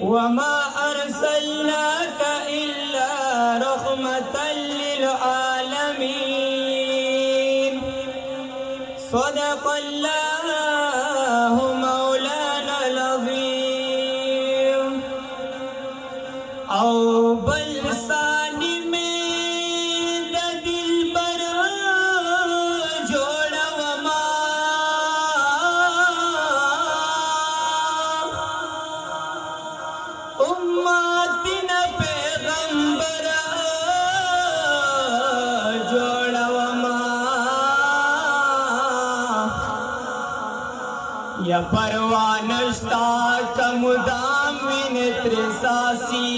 वमा अर्सलनाका इल्ला रहमतल लिल आलमीन। सदक़ल्लाहु मौलानल अज़ीम। औबल सानी में द दिल पर जोड़वमा उम्मतिन पैगंबर जोड़वमा या परवानस्ता कमुदामिन त्रिसासी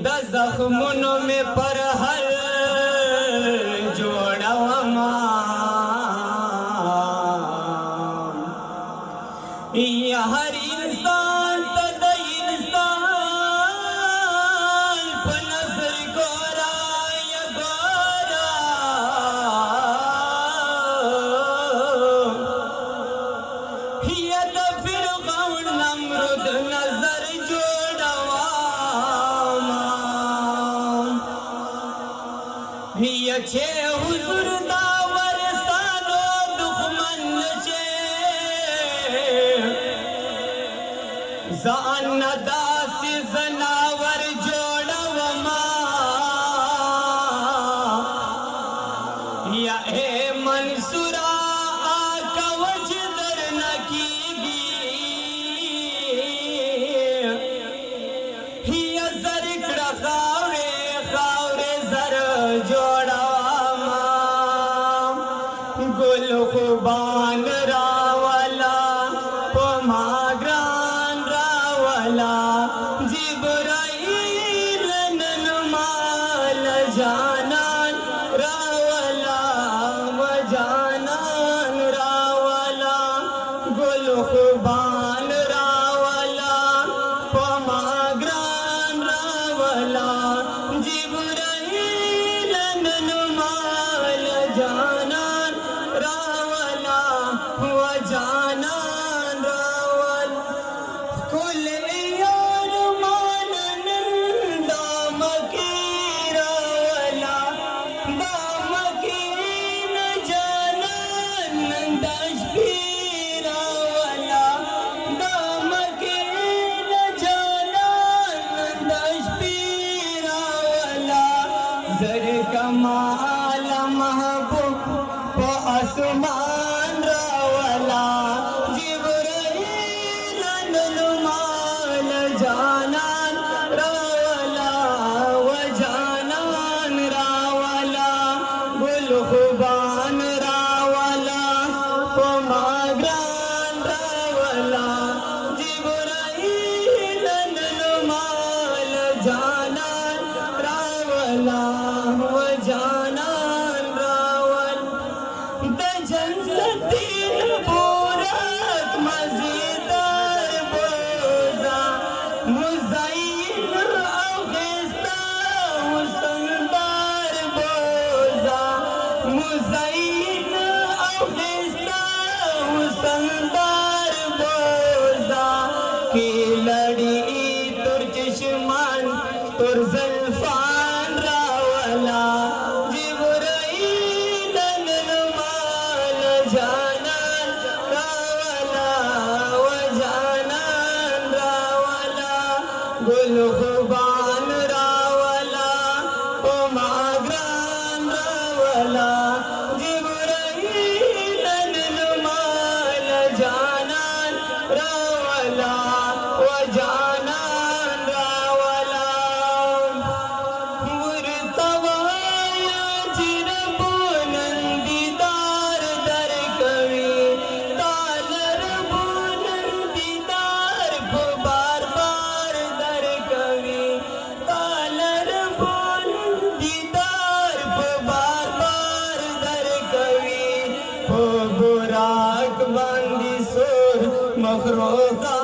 द जख्मुन में पर हर जोड़वमा या हर इंसान तद इंसान पनसर गोरा या गोरा हिया द फिरगौन नमरुद नजर जोड़वामा हिया छे हुजूर दावर सानो दुश्मन छे ज़ान दास जनावर जोड़वमा या ए मंसूरा आका वजदर न कीगी हिया जरिकड़ा खावरे खावरे जर जोड़वमा गुल खुबान रावला पोमाग्रान रावला जिब्राइल ननुमाल जानान रावला वजानान रावला गुल खुबान रावला पोमाग्रान रावला जिब्राइल ननुमाल जानान रावला वजानान रावल कुल यार मानन दाम की रावला दाम की न जानन दश भी रावला दाम की न जानन दश भी रावला जर कमाल महबूब व आसमान रावला जिब्राइल ननुमाल जानान रावला वजानान रावला गुल खुबान रावला पोमाग्रान रावला जिब्राइल ननुमाल जानान रावला वजानान रावल द जन्नतीन बुरक मज़ीदार बोज़ा मुज़ैन औग़िस्ता हुस्नदार बोज़ा मुज़ैन औग़िस्ता हुस्नदार बोज़ा की लड़ी तुर चश्मान तुर ज़ल्फ़ान रावला जिब्राइल ननुमाल जानान रावला वजानान रावला गुल खुबान रावला पोमाग्रान रावला जिब्राइल ननुमाल जानान रावला वजानान रावला मुर्तवाया चिरबुलंदीदार दर कवि तालर बुलंदीदार बार बार दर कवि तालर बुलंदीदार बार बार दर कवि हो बुराक बंदी सुर मखरोका